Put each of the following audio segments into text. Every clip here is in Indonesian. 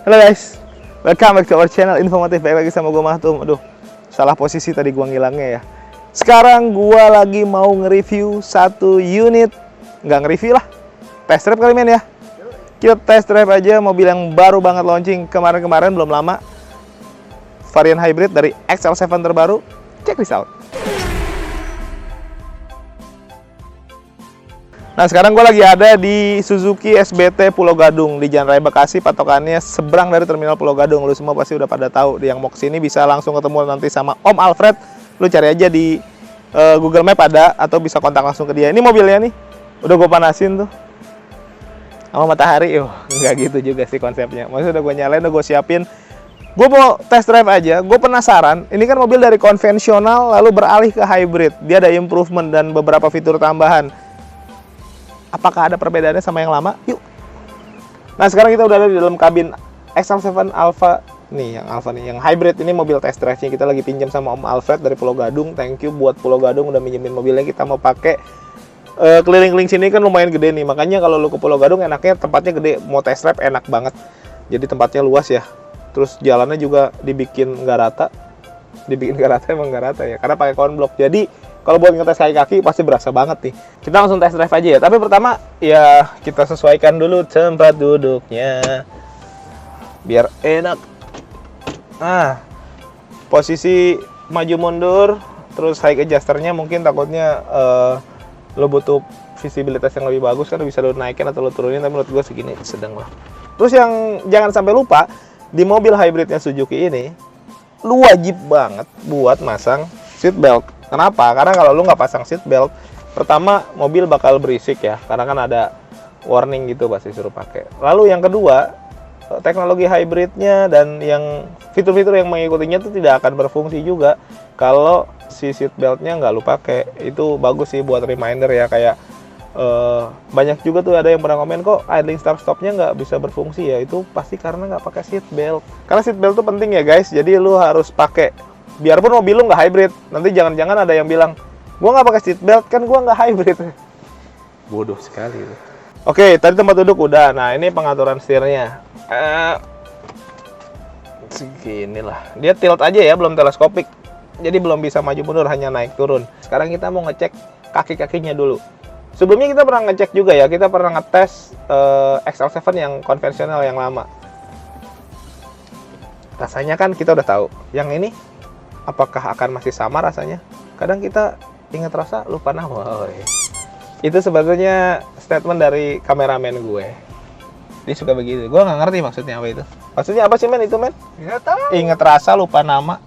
Halo guys, welcome back to our channel informatif. Baik lagi sama gue Mahtum. Aduh, salah posisi tadi gue ngilangnya ya. Sekarang gue lagi mau nge-review satu unit. Nggak nge-review lah, test drive kali men ya. Kita test drive aja mobil yang baru banget launching kemarin-kemarin, belum lama. Varian hybrid dari XL7 terbaru. Check this out. Nah, sekarang gue lagi ada di Suzuki SBT Pulau Gadung di Jalan Raya Bekasi, patokannya seberang dari Terminal Pulau Gadung. Lu semua pasti udah pada tahu. Yang mau kesini bisa langsung ketemu nanti sama Om Alfred. Lu cari aja di Google Map ada, atau bisa kontak langsung ke dia. Ini mobilnya nih, udah gue panasin tuh sama matahari. Nggak gitu juga sih konsepnya. Maksudnya udah gue nyalain, udah gue siapin. Gue mau test drive aja. Gue penasaran. Ini kan mobil dari konvensional lalu beralih ke hybrid. Dia ada improvement dan beberapa fitur tambahan. Apakah ada perbedaannya sama yang lama? Yuk. Nah, sekarang kita udah ada di dalam kabin XL7 Alpha. Nih, yang Alpha nih, yang hybrid ini mobil test drive-nya. Kita lagi pinjam sama Om Alfred dari Pulau Gadung. Thank you buat Pulau Gadung udah minjemin mobilnya. Kita mau pakai keliling-keliling sini kan lumayan gede nih. Makanya kalau lu ke Pulau Gadung enaknya tempatnya gede. Mau test drive enak banget. Jadi tempatnya luas ya. Terus jalannya juga dibikin nggak rata. Dibikin nggak rata emang nggak rata ya. Karena pakai konblok. Jadi kalau buat ngetes kaki-kaki pasti berasa banget nih. Kita langsung test drive aja ya. Tapi pertama ya kita sesuaikan dulu tempat duduknya biar enak. Nah, posisi maju mundur, terus high adjusternya mungkin takutnya lo butuh visibilitas yang lebih bagus kan, bisa lo naikin atau lo turunin. Tapi menurut gue segini sedang lah. Terus yang jangan sampai lupa, di mobil hybridnya Suzuki ini lu wajib banget buat masang seat belt. Kenapa? Karena kalau lu nggak pasang seat belt, pertama mobil bakal berisik ya, karena kan ada warning gitu pasti suruh pakai. Lalu yang kedua, teknologi hybridnya dan yang fitur-fitur yang mengikutinya itu tidak akan berfungsi juga kalau si seat beltnya nggak lu pakai. Itu bagus sih buat reminder ya, kayak banyak juga tuh ada yang pernah komen kok idling start stopnya nggak bisa berfungsi ya. Itu pasti karena nggak pakai seat belt. Karena seat belt itu penting ya guys, jadi lu harus pakai. Biarpun mobil lu nggak hybrid, nanti jangan-jangan ada yang bilang, gua nggak pakai seat belt kan gua nggak hybrid. Bodoh sekali. Oke, tadi tempat duduk udah. Nah, ini pengaturan setirnya. Segini lah. Dia tilt aja ya, belum teleskopik. Jadi belum bisa maju mundur, hanya naik turun. Sekarang kita mau ngecek kaki-kakinya dulu. Sebelumnya kita pernah ngecek juga ya, kita pernah ngetes XL7 yang konvensional yang lama. Rasanya kan kita udah tahu. Yang ini apakah akan masih sama rasanya? Kadang kita ingat rasa, lupa nama. Itu sebetulnya statement dari kameramen gue. Dia suka begitu. Gue nggak ngerti maksudnya apa itu. Maksudnya apa sih men itu men? Nggak tahu. Ingat rasa, lupa nama.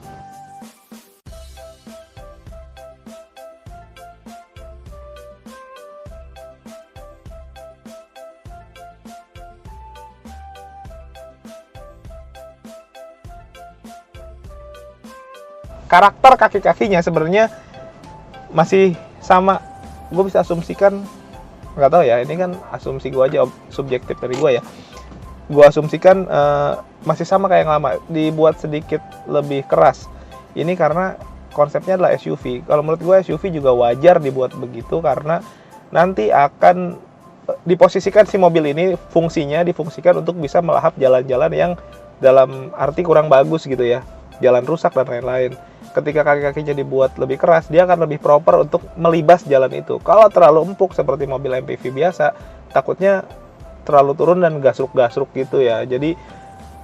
Karakter kaki-kakinya sebenarnya masih sama. Gue bisa asumsikan, nggak tahu ya, ini kan asumsi gue aja, subjektif dari gue ya. Gue asumsikan masih sama kayak yang lama, dibuat sedikit lebih keras. Ini karena konsepnya adalah SUV. Kalau menurut gue SUV juga wajar dibuat begitu, karena nanti akan diposisikan si mobil ini, fungsinya difungsikan untuk bisa melahap jalan-jalan yang dalam arti kurang bagus gitu ya, jalan rusak dan lain-lain. Ketika kaki-kakinya dibuat lebih keras, dia akan lebih proper untuk melibas jalan itu. Kalau terlalu empuk seperti mobil MPV biasa, takutnya terlalu turun dan gasruk-gasruk gitu ya. Jadi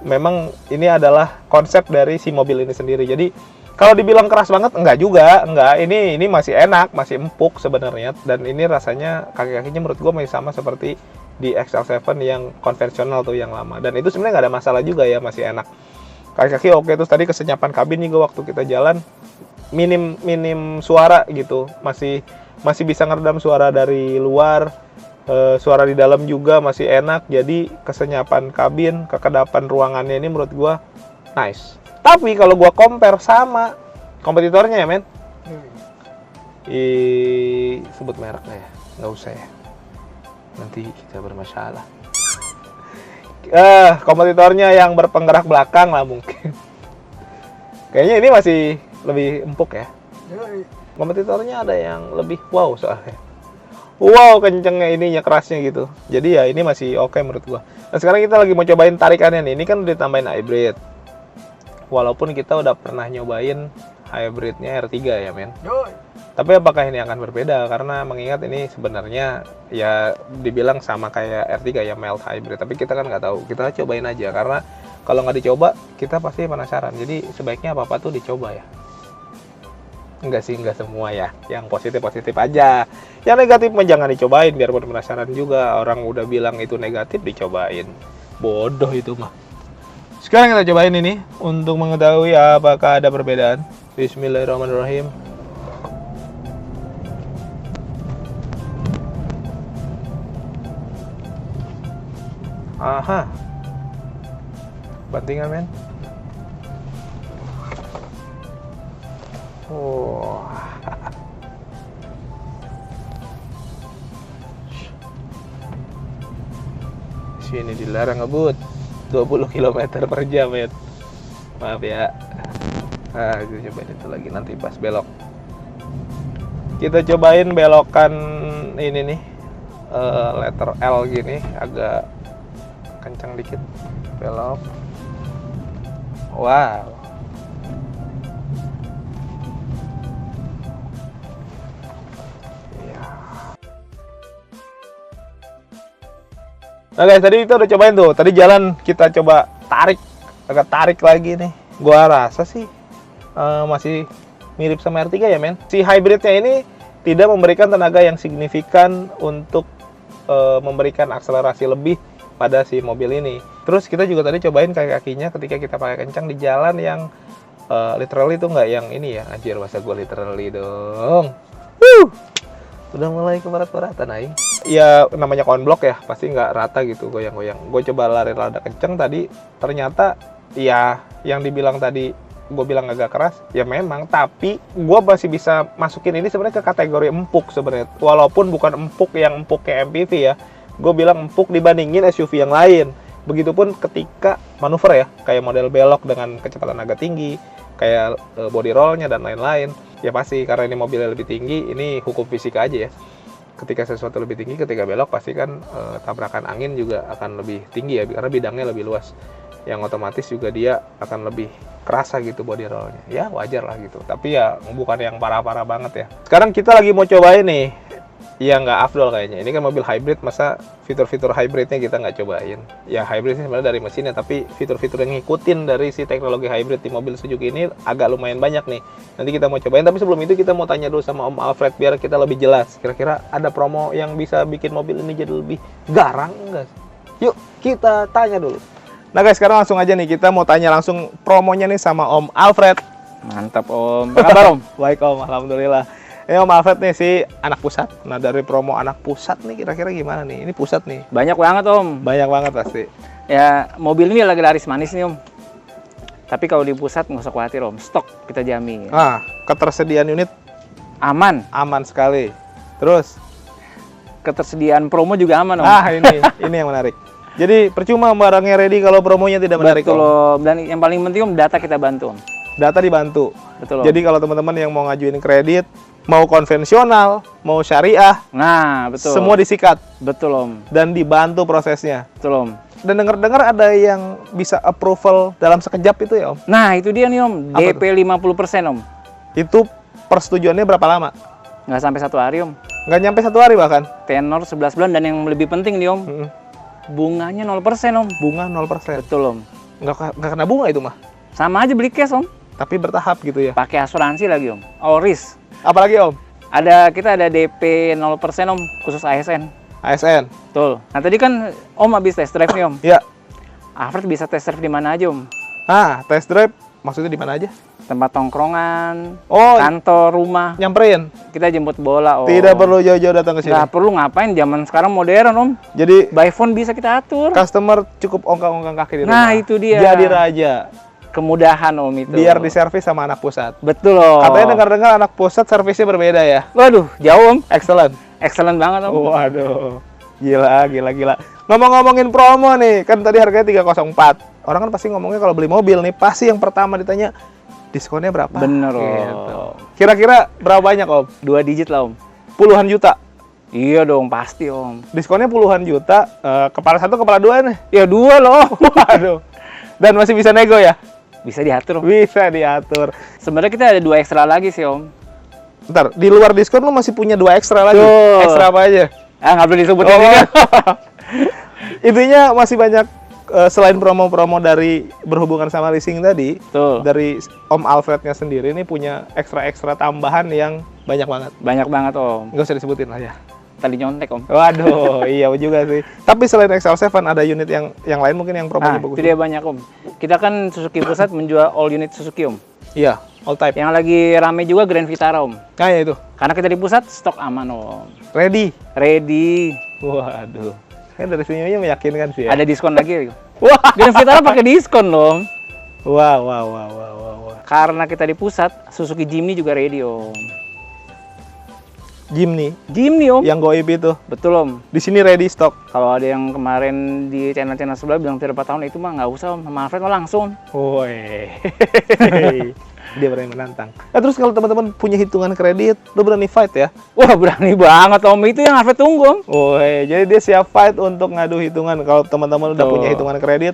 memang ini adalah konsep dari si mobil ini sendiri. Jadi kalau dibilang keras banget, enggak juga, enggak. Ini masih enak, masih empuk sebenarnya. Dan ini rasanya kaki-kakinya menurut gue masih sama seperti di XL7 yang konvensional tuh yang lama. Dan itu sebenarnya nggak ada masalah juga ya, masih enak. Kaki-kaki oke. Terus tadi kesenyapan kabin juga waktu kita jalan minim suara gitu, masih bisa ngeredam suara dari luar, suara di dalam juga masih enak. Jadi kesenyapan kabin, kekedapan ruangannya ini menurut gua nice. Tapi kalau gua compare sama kompetitornya ya men, sebut mereknya ya, nggak usah ya, nanti kita bermasalah. Kompetitornya yang berpenggerak belakang lah mungkin. Kayaknya ini masih lebih empuk ya. Kompetitornya ada yang lebih wow soalnya. wow kencengnya ininya, kerasnya gitu. Jadi ya ini masih oke menurut gua. Nah sekarang kita lagi mau cobain tarikannya nih. Ini kan udah ditambahin hybrid. Walaupun kita udah pernah nyobain hybridnya R3 ya men. Tapi apakah ini akan berbeda? Karena mengingat ini sebenarnya ya dibilang sama kayak R3 ya, mild hybrid. Tapi kita kan nggak tahu. Kita cobain aja karena kalau nggak dicoba kita pasti penasaran. Jadi sebaiknya apa-apa tuh dicoba ya. Enggak sih, enggak semua ya. Yang positif-positif aja. Yang negatif mah jangan dicobain biarpun penasaran juga. Orang udah bilang itu negatif dicobain. Bodoh itu mah. Sekarang kita cobain ini untuk mengetahui apakah ada perbedaan. Bismillahirrahmanirrahim. Aha. Bantingan men. Oh. Sini dilarang ngebut 20 km per jam men. Maaf ya. Ah, kita cobain itu lagi nanti pas belok. Kita cobain belokan ini nih. Letter L gini agak kencang dikit. Belok. Wow. Nah guys, tadi kita udah cobain tuh. Tadi jalan kita coba tarik, agak tarik lagi nih. Gua rasa sih masih mirip sama R3 ya men. Si hybridnya ini tidak memberikan tenaga yang signifikan untuk memberikan akselerasi lebih pada si mobil ini. Terus kita juga tadi cobain kaki-kakinya ketika kita pakai kencang di jalan yang literally tuh nggak yang ini ya. Anjir, masa gue literally dong. Udah mulai ke barat-baratan aing. Ya namanya konblok ya, pasti nggak rata gitu goyang-goyang. Gue coba lari rada kenceng tadi, ternyata ya yang dibilang tadi gue bilang agak keras, ya memang. Tapi gue masih bisa masukin ini sebenarnya ke kategori empuk sebenarnya. Walaupun bukan empuk yang empuk kayak MPV ya. Gue bilang empuk dibandingin SUV yang lain. Begitupun ketika manuver ya, kayak model belok dengan kecepatan agak tinggi, kayak body rollnya dan lain-lain. Ya pasti karena ini mobilnya lebih tinggi, ini hukum fisika aja ya. Ketika sesuatu lebih tinggi, ketika belok pasti kan tabrakan angin juga akan lebih tinggi ya, karena bidangnya lebih luas. Yang otomatis juga dia akan lebih kerasa gitu body rollnya. Ya wajar lah gitu, tapi ya bukan yang parah-parah banget ya. Sekarang kita lagi mau cobain nih, ya nggak afdol kayaknya. Ini kan mobil hybrid, masa fitur-fitur hybridnya kita nggak cobain. Ya hybrid sih sebenarnya dari mesinnya, tapi fitur-fitur yang ngikutin dari si teknologi hybrid di mobil Suzuki ini agak lumayan banyak nih. Nanti kita mau cobain, tapi sebelum itu kita mau tanya dulu sama Om Alfred biar kita lebih jelas. Kira-kira ada promo yang bisa bikin mobil ini jadi lebih garang nggak? Yuk kita tanya dulu. Nah guys, sekarang langsung aja nih, kita mau tanya langsung promonya nih sama Om Alfred. Mantap Om. Apa kabar Om? Baik Om, alhamdulillah. Ini Om Alfred nih si anak pusat. Nah dari promo anak pusat nih kira-kira gimana nih? Ini pusat nih. Banyak banget Om. Banyak banget pasti. Ya mobil ini lagi laris manis nih Om. Tapi kalau di pusat nggak usah khawatir Om. Stok kita jamin. Ah, ketersediaan unit Aman. aman sekali. Terus? Ketersediaan promo juga aman Om. Ah ini yang menarik. Jadi percuma barangnya ready kalau promonya tidak menarik. Betul Om. Dan yang paling penting Om, data kita bantu Om. Data dibantu. Betul Om. Jadi kalau teman-teman yang mau ngajuin kredit, mau konvensional, mau syariah, Nah betul. semua disikat Betul Om. dan dibantu prosesnya. Betul Om. Dan dengar-dengar ada yang bisa approval dalam sekejap itu ya Om? Nah itu dia nih Om. Apa DP 50% Om. Itu persetujuannya berapa lama? Nggak sampai 1 hari Om. Nggak nyampe 1 hari bahkan? Tenor 11 bulan dan yang lebih penting nih Om. Bunganya 0% Om. Bunga 0%. Betul Om. Nggak kena bunga itu mah? Sama aja beli cash Om. Tapi bertahap gitu ya? Pakai asuransi lagi Om. All risk. Apalagi Om? Kita ada DP 0% Om, khusus ASN. ASN? Betul. Nah tadi kan Om habis test drive nih Om. Ya. Alfred bisa test drive di mana aja Om? Ah, test drive maksudnya di mana aja? Tempat tongkrongan, Oh, kantor, rumah. nyamperin? Kita jemput bola Om. Tidak perlu jauh-jauh datang ke sini? Nggak perlu, ngapain, zaman sekarang modern Om. Jadi By phone bisa kita atur. customer cukup ongkang-ongkang kaki di rumah. Nah itu dia. Jadi raja. Kemudahan Om itu. Biar diservis sama anak pusat. Betul Om. Katanya dengar-dengar anak pusat servisnya berbeda ya? Waduh, jauh Om. Excellent. Excellent banget Om. Waduh. Gila. Ngomong-ngomongin promo nih, kan tadi harganya 304. Orang kan pasti ngomongnya kalau beli mobil nih, pasti yang pertama ditanya diskonnya berapa? Bener Om. Gitu. Kira-kira berapa banyak Om? 2 digit lah Om. Puluhan juta? Iya dong, pasti Om. Diskonnya puluhan juta, kepala satu, kepala dua nih. Ya 2 loh. Waduh. Dan masih bisa nego ya? Bisa diatur Om. Bisa diatur. Sebenarnya kita ada 2 ekstra lagi sih Om. Bentar, di luar diskon lu masih punya 2 ekstra lagi. Tuh. Ekstra apa aja? Ah, nggak perlu disebutin Oh. juga. Intinya masih banyak selain promo-promo dari berhubungan sama leasing tadi, Tuh, dari Om Alfrednya sendiri ini punya ekstra-ekstra tambahan yang banyak banget. banyak banget Om. Nggak usah disebutin lah ya. Tadi nyontek Om. Waduh, iya juga sih. Tapi selain XL7 ada unit yang lain mungkin yang promonya Nah, bagus. itu dia banyak Om. Kita kan Suzuki Pusat menjual all unit Suzuki Om. Iya, all type. Yang lagi rame juga Grand Vitara Om. Kayak itu. Karena kita di pusat stok aman Om. Ready. Ready. Waduh. Kan dari sininya meyakinkan sih ya. Ada diskon lagi. Wah. Grand Vitara pakai diskon loh. Wah, wah, wah, wah, wah, wah. Karena kita di pusat, Suzuki Jimny juga ready Om. Jimny Jimny Om. yang goib itu. Betul Om. Di sini ready stock. Kalau ada yang kemarin di channel-channel sebelah bilang 3 tahun itu mah nggak usah Om. Sama Alfred mah langsung. Woi. Dia berani menantang. Nah, terus kalau teman-teman punya hitungan kredit, lu berani fight ya? Wah berani banget Om. Itu yang Alfred tunggu Om. Woi, jadi dia siap fight untuk ngadu hitungan. Kalau teman-teman udah Tuh. punya hitungan kredit,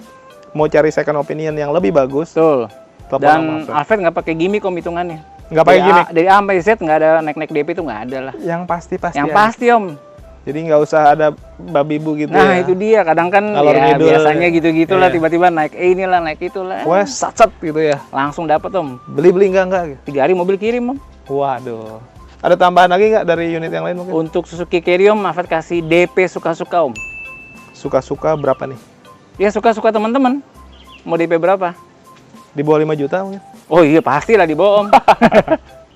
mau cari second opinion yang lebih bagus, Betul. telepon Dan sama Alfred. Alfred nggak pakai gimmick Om hitungannya. Nggak pakai gimmick. Dari A sampai Z nggak ada naik-naik DP itu nggak ada lah. Yang pasti-pasti. Yang ada. pasti Om. Jadi nggak usah ada babi bu gitu Nah ya. itu dia, kadang kan Ngalor ya ngidul. biasanya gitu-gitulah, Iya. tiba-tiba naik inilah, naik itulah. Wah, sat gitu ya. Langsung dapat Om. Beli enggak. 3 hari mobil kirim Om. Waduh. Ada tambahan lagi nggak dari unit yang lain mungkin? Untuk Suzuki Carry Om, Alfred kasih DP suka-suka Om. Suka-suka berapa nih? Ya suka-suka teman-teman. Mau DP berapa? Di bawah 5 juta mungkin? Oh iya pastilah di bawah Om.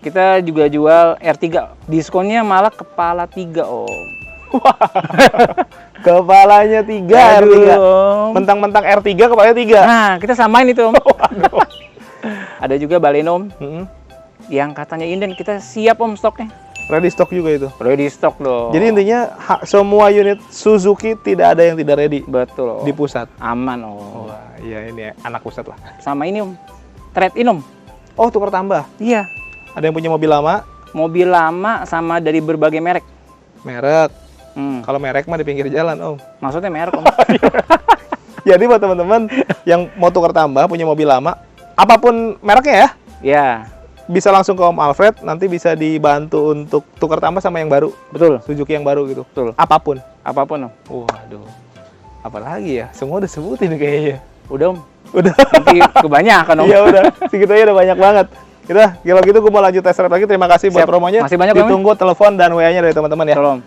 Kita juga jual R3. Diskonnya malah kepala 3 Om. Kepalanya 3 Aduh, R3. Om. Mentang-mentang R3 kepalanya 3. Nah kita samain itu Om. Ada juga Baleno Om. Mm-mm. Yang katanya inden, kita siap Om stoknya. Ready stock juga itu. Ready stock dong. Jadi intinya semua unit Suzuki tidak ada yang tidak ready betul Om. di pusat. Aman Om. Wah, iya ini anak pusat lah. Sama ini Om, trade-in Om. Oh, tukar tambah. Iya, Ada yang punya mobil lama, mobil lama sama dari berbagai merek. merek. Kalau Kalau merek mah di pinggir jalan, Om. maksudnya merek Om. Jadi buat teman-teman yang mau tukar tambah punya mobil lama, apapun mereknya ya, Ya, bisa langsung ke Om Alfred, nanti bisa dibantu untuk tukar tambah sama yang baru, betul, Suzuki yang baru gitu. betul. Apapun. Apapun Om. Waduh. Apalagi ya? Semua udah sebutin kayaknya. Udah Om. Udah. Nanti kebanyakan Om. Iya udah. Segitu aja udah banyak banget. Kita kalau gitu gue mau lanjut test drive lagi. Terima kasih buat Siap. promonya. Masih banyak, Om, Ditunggu telepon dan WA-nya dari teman-teman ya. Tolong.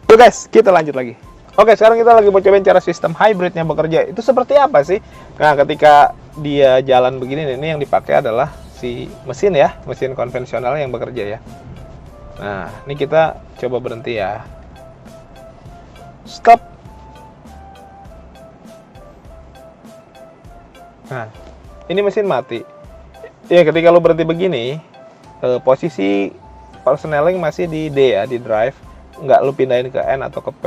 Yuk guys, kita lanjut lagi. Oke, sekarang kita lagi mau cobain cara sistem hybridnya bekerja. Itu seperti apa sih? Nah, ketika dia jalan begini, ini yang dipakai adalah si mesin ya, mesin konvensional yang bekerja ya. Nah, ini kita coba berhenti ya. Stop. Nah, ini mesin mati. Ya, ketika lo berhenti begini, posisi persneling masih di D ya, di drive. Nggak lo pindahin ke N atau ke P.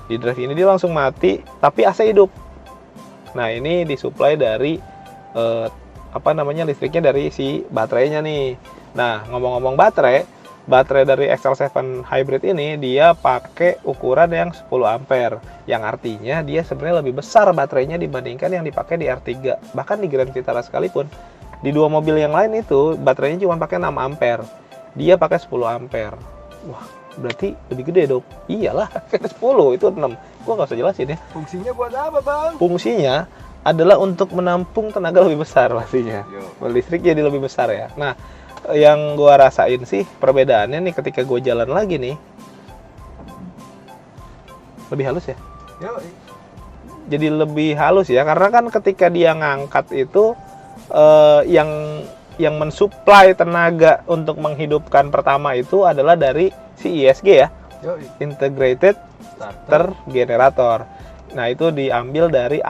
Di drive ini dia langsung mati, tapi AC hidup. Nah, ini disuplai dari listriknya dari si baterainya nih. Nah, ngomong-ngomong baterai dari XL7 Hybrid ini dia pakai ukuran yang 10 ampere, yang artinya dia sebenarnya lebih besar baterainya dibandingkan yang dipakai di R3. Bahkan di Grand Vitara sekalipun, di dua mobil yang lain itu baterainya cuma pakai 6 ampere. Dia pakai 10 ampere. Wah, berarti lebih gede dong. Iyalah, 10 itu 6. Gua nggak usah jelasin ya. Fungsinya buat apa, Bang? Fungsinya adalah untuk menampung tenaga lebih besar pastinya. Listrik jadi lebih besar ya. Nah, yang gua rasain sih perbedaannya nih ketika gua jalan lagi nih. Lebih halus ya? Jadi lebih halus ya, karena kan ketika dia ngangkat itu yang mensuplai tenaga untuk menghidupkan pertama itu adalah dari si ISG ya, Integrated Starter Generator. Nah, itu diambil dari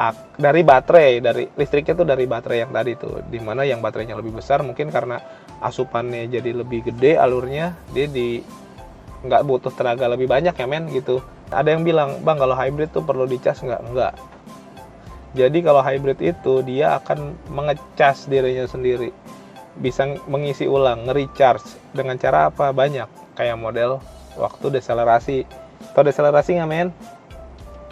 baterai, dari listriknya tuh dari baterai yang tadi tuh, dimana yang baterainya lebih besar mungkin karena asupannya jadi lebih gede alurnya, dia nggak butuh tenaga lebih banyak ya men gitu. Ada yang bilang, Bang, kalau hybrid tuh perlu dicas nggak? Enggak. Jadi kalau hybrid itu dia akan mengecas dirinya sendiri, bisa mengisi ulang, nge-recharge dengan cara apa? Banyak, kayak model waktu deselerasi. Tahu deselerasi nggak, men?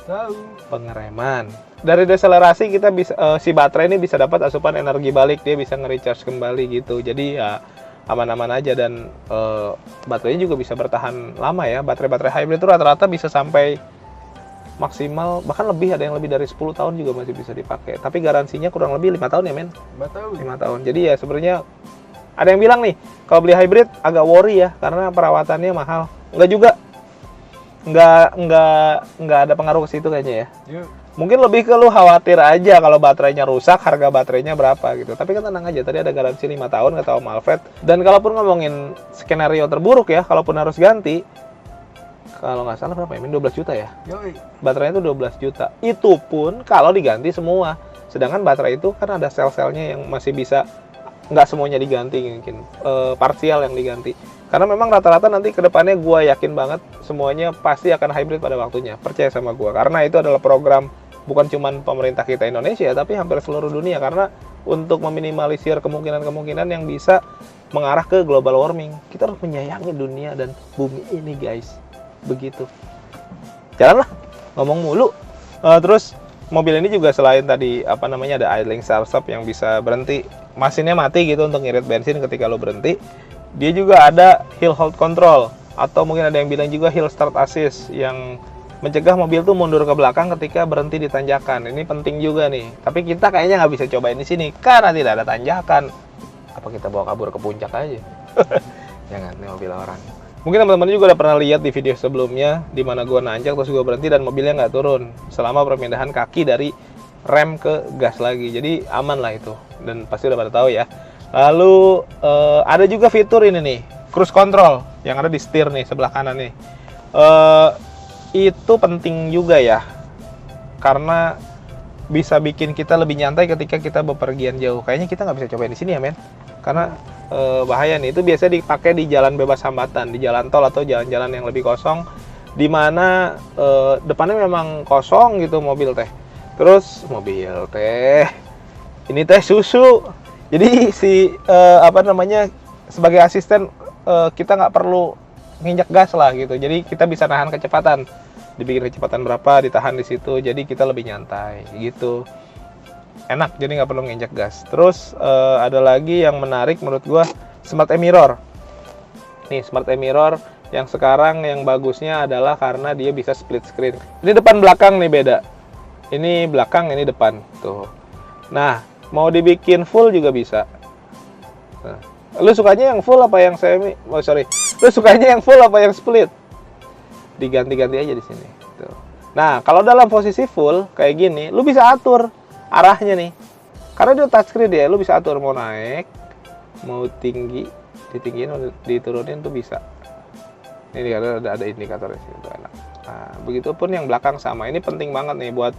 Tahu. Pengereman. Dari deselerasi kita bisa si baterai ini bisa dapat asupan energi balik, dia bisa nge-recharge kembali gitu. Jadi ya aman-aman aja dan baterainya juga bisa bertahan lama ya. Baterai-baterai hybrid itu rata-rata bisa sampai maksimal bahkan lebih, ada yang lebih dari 10 tahun juga masih bisa dipakai. Tapi garansinya kurang lebih 5 tahun ya, men? 5 tahun. 5 tahun. Jadi ya sebenarnya ada yang bilang nih, kalau beli hybrid agak worry ya karena perawatannya mahal. Enggak juga. Enggak ada pengaruh ke situ kayaknya ya. Yuk. Mungkin lebih ke lu khawatir aja kalau baterainya rusak, harga baterainya berapa gitu. Tapi kan tenang aja, tadi ada garansi 5 tahun kata Om Alfred. Dan kalaupun ngomongin skenario terburuk ya, kalaupun harus ganti, kalau nggak salah berapa ya? 12 juta ya? Yoi. Baterainya itu 12 juta. Itu pun kalau diganti semua. Sedangkan baterai itu kan ada sel-selnya yang masih bisa, nggak semuanya diganti mungkin. Parsial yang diganti. Karena memang rata-rata nanti ke depannya gue yakin banget semuanya pasti akan hybrid pada waktunya. Percaya sama gue. Karena itu adalah program bukan cuma pemerintah kita Indonesia, tapi hampir seluruh dunia. Karena untuk meminimalisir kemungkinan-kemungkinan yang bisa mengarah ke global warming. Kita harus menyayangi dunia dan bumi ini, guys. Begitu. Jalanlah, ngomong mulu. Terus mobil ini juga selain tadi ada idling start yang bisa berhenti, mesinnya mati gitu untuk ngirit bensin ketika lo berhenti. Dia juga ada hill hold control, atau mungkin ada yang bilang juga hill start assist yang mencegah mobil tuh mundur ke belakang ketika berhenti di tanjakan. Ini penting juga nih. Tapi kita kayaknya nggak bisa cobain di sini karena tidak ada tanjakan. Apa kita bawa kabur ke puncak aja? Jangan, ini mobil orang. Mungkin teman-teman juga udah pernah lihat di video sebelumnya di mana gue nanjak terus gue berhenti dan mobilnya nggak turun selama perpindahan kaki dari rem ke gas lagi. Jadi aman lah itu dan pasti udah pada tahu ya. Lalu ada juga fitur ini nih, cruise control yang ada di setir nih sebelah kanan nih. Itu penting juga ya, karena bisa bikin kita lebih nyantai ketika kita bepergian jauh. Kayaknya kita nggak bisa cobain di sini ya, men, karena bahaya nih. Itu biasanya dipakai di jalan bebas hambatan, di jalan tol atau jalan-jalan yang lebih kosong, di mana depannya memang kosong gitu mobil teh. Terus mobil teh, ini teh susu. Jadi si sebagai asisten kita nggak perlu nginjak gas lah gitu. Jadi kita bisa nahan kecepatan, dibikin kecepatan berapa, ditahan di situ. Jadi kita lebih nyantai gitu. Enak, jadi nggak perlu nginjak gas. Terus ada lagi yang menarik menurut gua, Smart e-mirror. Nih Smart e-mirror yang sekarang yang bagusnya adalah karena dia bisa split screen. Ini depan belakang nih beda. Ini belakang, ini depan tuh. Nah, mau dibikin full juga bisa. Nah, lu sukanya yang full apa yang semi? Lu sukanya yang full apa yang split? Diganti-ganti aja di sini. Tuh. Nah, kalau dalam posisi full kayak gini, lu bisa atur arahnya nih. Karena dia touchscreen ya, lu bisa atur mau naik, mau tinggi, ditinggiin, diturunin tuh bisa. Ini ada indikatornya sih, itu enak. Nah, begitupun yang belakang sama. Ini penting banget nih buat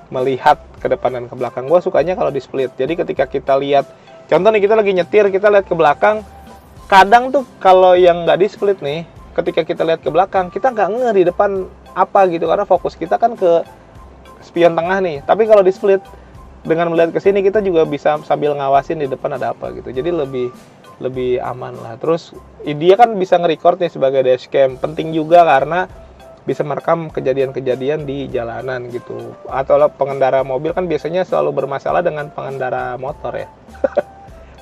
melihat ke depan dan ke belakang. Gue sukanya kalau di split. Jadi ketika kita lihat, contoh nih kita lagi nyetir, kita lihat ke belakang. Kadang tuh kalau yang nggak di split nih, ketika kita lihat ke belakang, kita nggak nge di depan apa gitu, karena fokus kita kan ke spion tengah nih. Tapi kalau di split, dengan melihat ke sini kita juga bisa sambil ngawasin di depan ada apa gitu. Jadi lebih aman lah. Terus dia kan bisa nge-record nih sebagai dashcam. Penting juga karena bisa merekam kejadian-kejadian di jalanan gitu. Atau pengendara mobil kan biasanya selalu bermasalah dengan pengendara motor ya.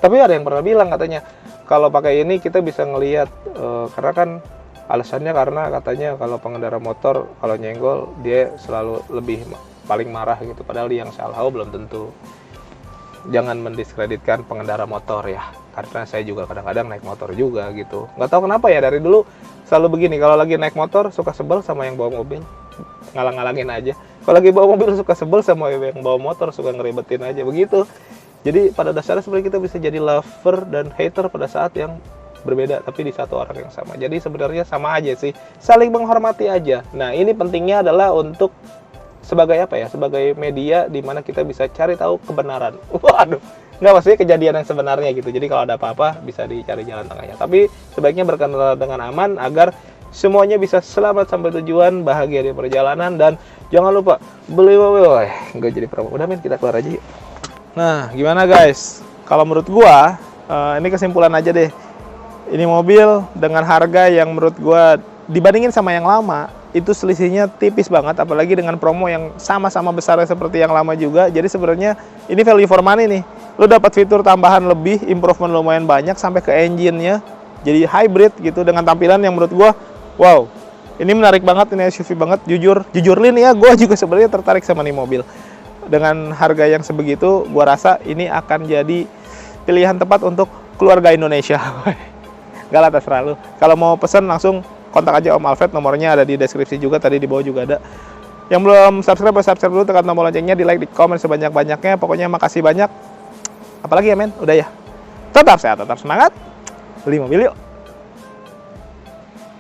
Tapi ada yang pernah bilang katanya kalau pakai ini kita bisa ngelihat karena kan alasannya karena katanya kalau pengendara motor kalau nyenggol dia selalu paling marah gitu. Padahal dia yang salah, belum tentu. Jangan mendiskreditkan pengendara motor ya. Karena saya juga kadang-kadang naik motor juga gitu. Nggak tahu kenapa ya, dari dulu selalu begini. Kalau lagi naik motor suka sebel sama yang bawa mobil. Ngalang-ngalangin aja. Kalau lagi bawa mobil suka sebel sama yang bawa motor, suka ngeribetin aja. Begitu. Jadi pada dasarnya sebenarnya kita bisa jadi lover dan hater pada saat yang berbeda. Tapi di satu orang yang sama. Jadi sebenarnya sama aja sih. Saling menghormati aja. Nah ini pentingnya adalah untuk sebagai apa ya? Sebagai media di mana kita bisa cari tahu kebenaran. Waduh. Nggak, maksudnya kejadian yang sebenarnya gitu. Jadi kalau ada apa-apa bisa dicari jalan tengahnya. Tapi sebaiknya berkendara dengan aman agar semuanya bisa selamat sampai tujuan, bahagia di perjalanan, dan jangan lupa beli mobil. Nggak jadi promo. Udah men, kita keluar aja yuk. Nah, gimana guys? Kalau menurut gua, ini kesimpulan aja deh. Ini mobil dengan harga yang menurut gua dibandingin sama yang lama, itu selisihnya tipis banget, apalagi dengan promo yang sama-sama besarnya seperti yang lama juga. Jadi sebenarnya ini value for money nih. Lo dapat fitur tambahan lebih, improvement lumayan banyak sampai ke engine-nya. Jadi hybrid gitu dengan tampilan yang menurut gua wow. Ini menarik banget, ini SUV banget. Jujur Lin ya, gua juga sebenarnya tertarik sama nih mobil. Dengan harga yang sebegitu, gua rasa ini akan jadi pilihan tepat untuk keluarga Indonesia. Gak lah, terserah lu. Kalau mau pesen langsung kontak aja Om Alfred, nomornya ada di deskripsi juga, tadi di bawah juga ada. Yang belum subscribe, subscribe dulu, tekan tombol loncengnya, di like, di komen sebanyak-banyaknya. Pokoknya makasih banyak. Apalagi ya men, udah ya. Tetap sehat, tetap semangat. Beli mobil yuk.